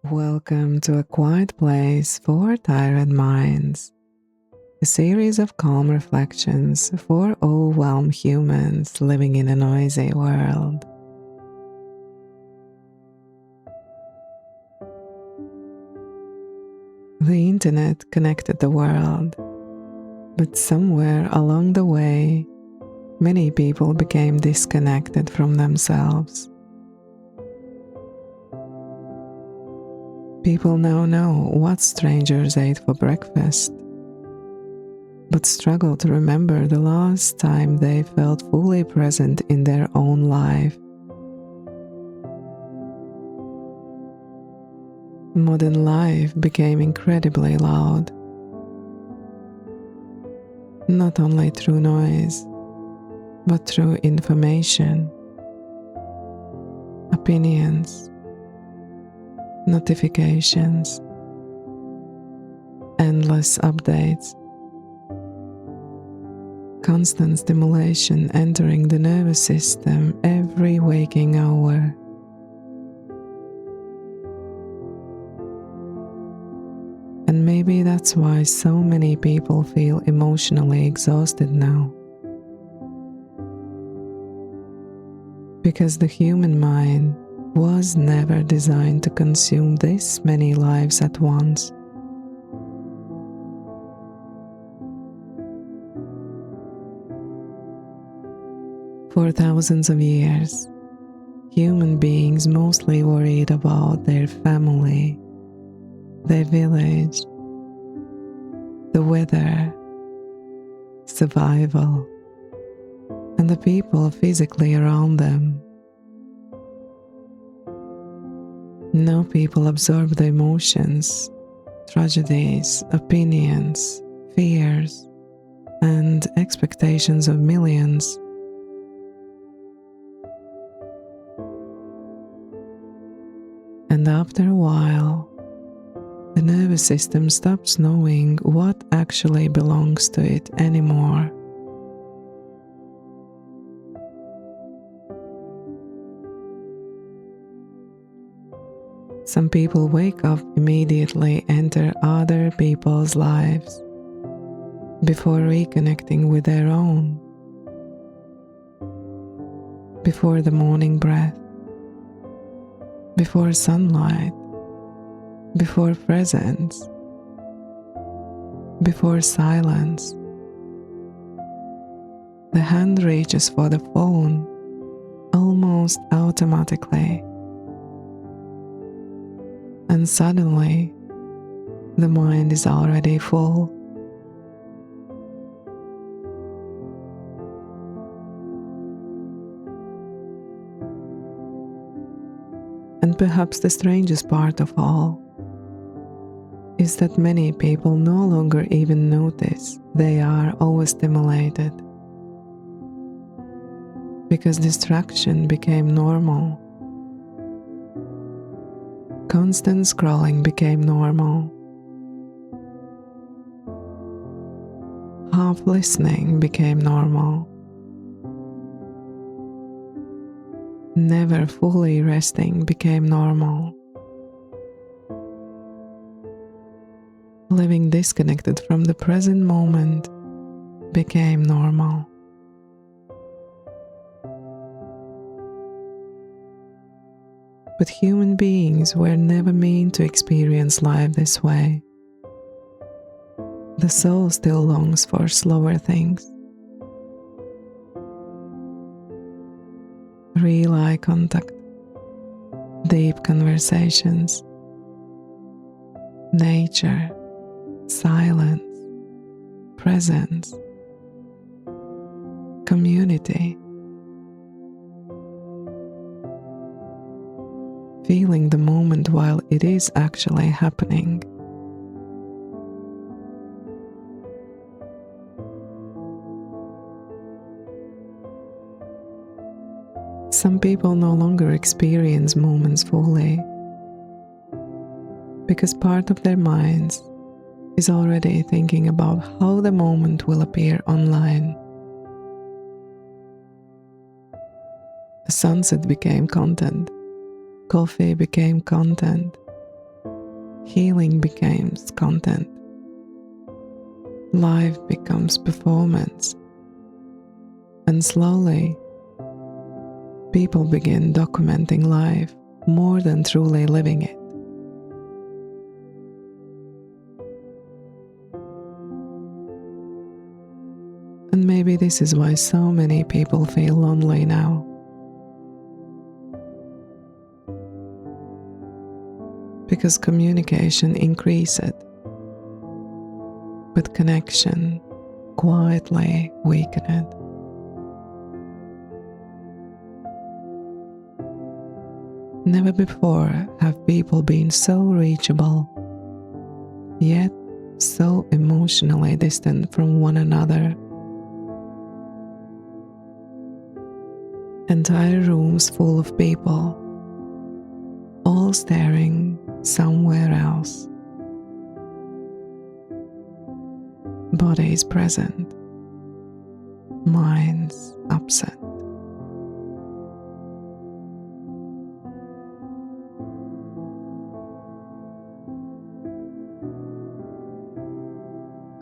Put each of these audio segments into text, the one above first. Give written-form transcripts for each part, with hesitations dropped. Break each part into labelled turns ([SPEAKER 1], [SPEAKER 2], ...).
[SPEAKER 1] Welcome to a quiet place for tired minds, a series of calm reflections for overwhelmed humans living in a noisy world. The internet connected the world, but somewhere along the way, many people became disconnected from themselves. People now know what strangers ate for breakfast, but struggle to remember the last time they felt fully present in their own life. Modern life became incredibly loud, not only through noise, but through information, opinions, notifications, endless updates, constant stimulation entering the nervous system every waking hour. And maybe that's why so many people feel emotionally exhausted now. Because the human mind was never designed to consume this many lives at once. For thousands of years, human beings mostly worried about their family, their village, the weather, survival, and the people physically around them. Now people absorb the emotions, tragedies, opinions, fears, and expectations of millions. And after a while, the nervous system stops knowing what actually belongs to it anymore. Some people wake up immediately, enter other people's lives before reconnecting with their own, before the morning breath, before sunlight, before presence, before silence. The hand reaches for the phone almost automatically. And suddenly, the mind is already full. And perhaps the strangest part of all is that many people no longer even notice they are overstimulated, because distraction became normal. Constant scrolling became normal. Half listening became normal. Never fully resting became normal. Living disconnected from the present moment became normal. But human beings were never meant to experience life this way. The soul still longs for slower things. Real eye contact, deep conversations, nature, silence, presence, community. Feeling the moment while it is actually happening. Some people no longer experience moments fully because part of their minds is already thinking about how the moment will appear online. The sunset became content. Coffee became content. healing becomes content. Life becomes performance. And slowly, people begin documenting life more than truly living it. And maybe this is why so many people feel lonely now. Because communication increased, but connection quietly weakened. Never before have people been so reachable, yet so emotionally distant from one another. Entire rooms full of people, all staring somewhere else. Bodies present, minds absent.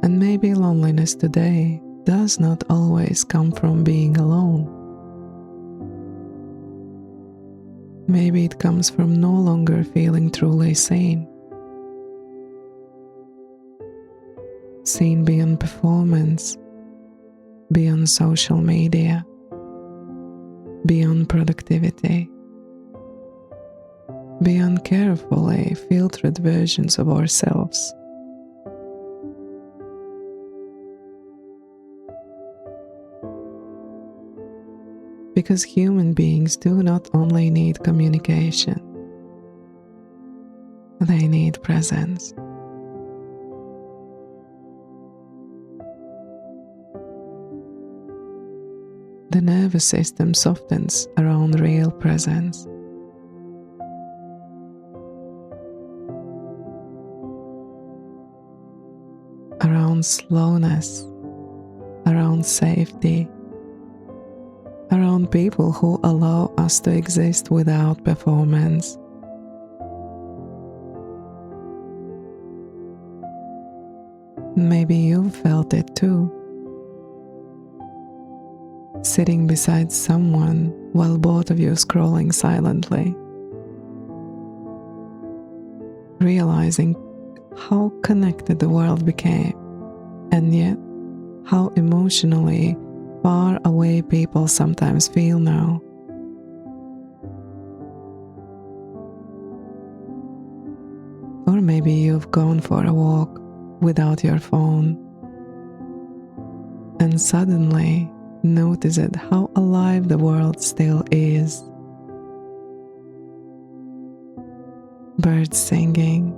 [SPEAKER 1] And maybe loneliness today does not always come from being alone. Maybe it comes from no longer feeling truly seen. Seen beyond performance, beyond social media, beyond productivity, beyond carefully filtered versions of ourselves. Because human beings do not only need communication, they need presence. The nervous system softens around real presence. Around slowness, around safety, around people who allow us to exist without performance. Maybe you felt it too. Sitting beside someone while both of you scrolling silently. Realizing how connected the world became, and yet how emotionally far away people sometimes feel now. Or maybe you've gone for a walk without your phone and suddenly noticed how alive the world still is. Birds singing,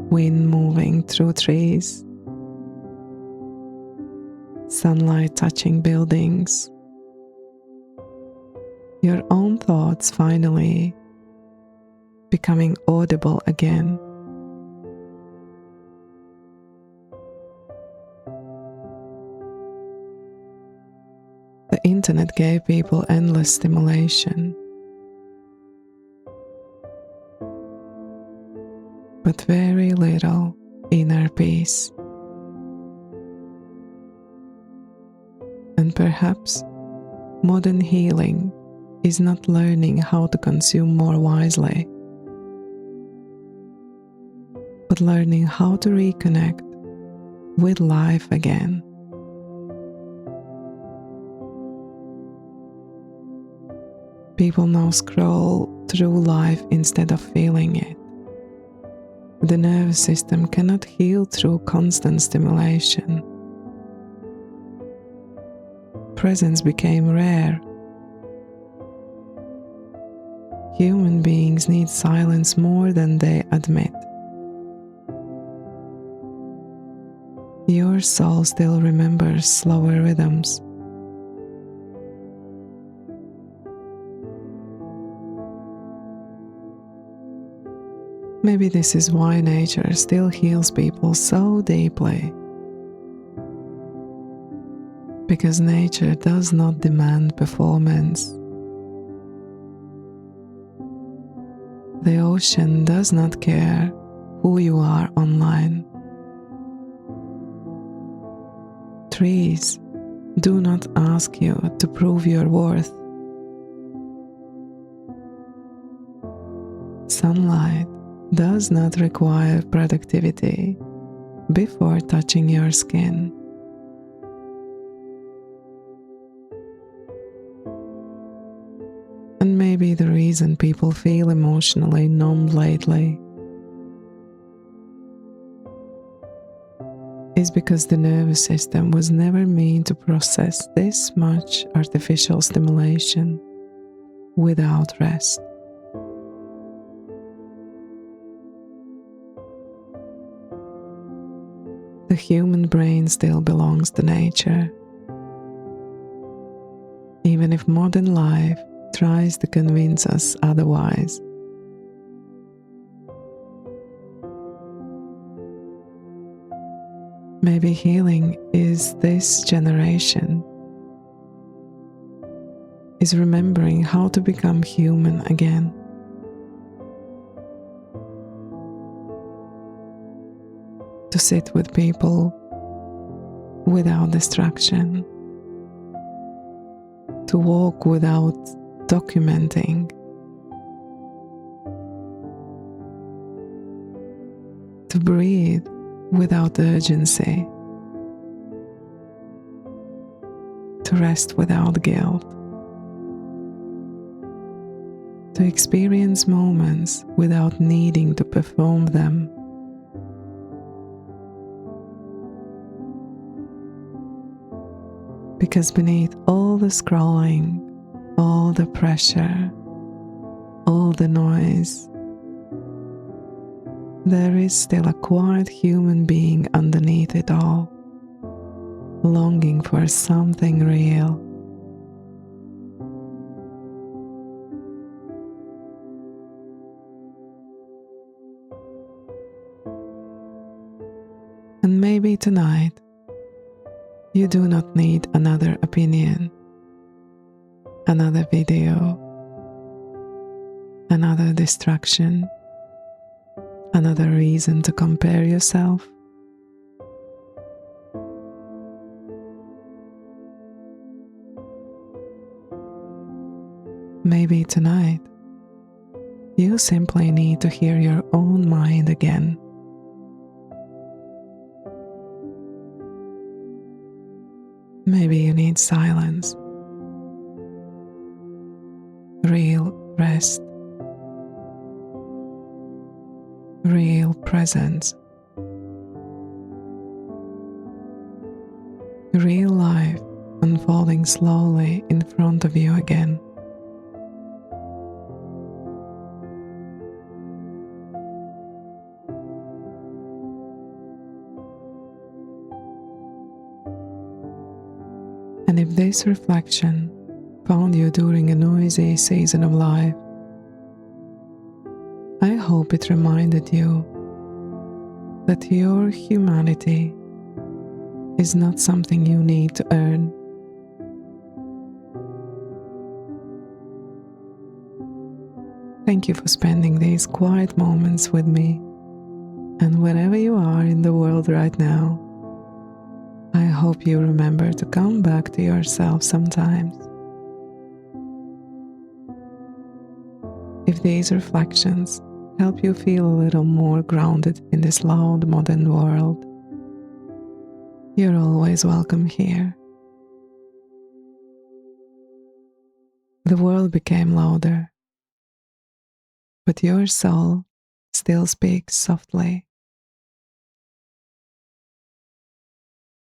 [SPEAKER 1] wind moving through trees, sunlight touching buildings. Your own thoughts finally becoming audible again. The internet gave people endless stimulation, but very little inner peace. And perhaps modern healing is not learning how to consume more wisely, but learning how to reconnect with life again. People now scroll through life instead of feeling it. The nervous system cannot heal through constant stimulation. Presence became rare. Human beings need silence more than they admit. Your soul still remembers slower rhythms. Maybe this is why nature still heals people so deeply. Because nature does not demand performance. The ocean does not care who you are online. Trees do not ask you to prove your worth. Sunlight does not require productivity before touching your skin. And maybe the reason people feel emotionally numb lately is because the nervous system was never meant to process this much artificial stimulation without rest. The human brain still belongs to nature, even if modern life tries to convince us otherwise. Maybe healing is this generation, is remembering how to become human again. To sit with people without distraction. To walk without documenting. To breathe without urgency. To rest without guilt. To experience moments without needing to perform them. Because beneath all the scrolling, all the pressure, all the noise, there is still a quiet human being underneath it all, longing for something real. And maybe tonight, you do not need another opinion, another video, another distraction, another reason to compare yourself. Maybe tonight, you simply need to hear your own mind again. Maybe you need silence, real rest, real presence, real life unfolding slowly in front of you again. And if this reflection found you during a noisy season of life, I hope it reminded you that your humanity is not something you need to earn. Thank you for spending these quiet moments with me, and wherever you are in the world right now, I hope you remember to come back to yourself sometimes. If these reflections help you feel a little more grounded in this loud modern world, you're always welcome here. The world became louder, but your soul still speaks softly.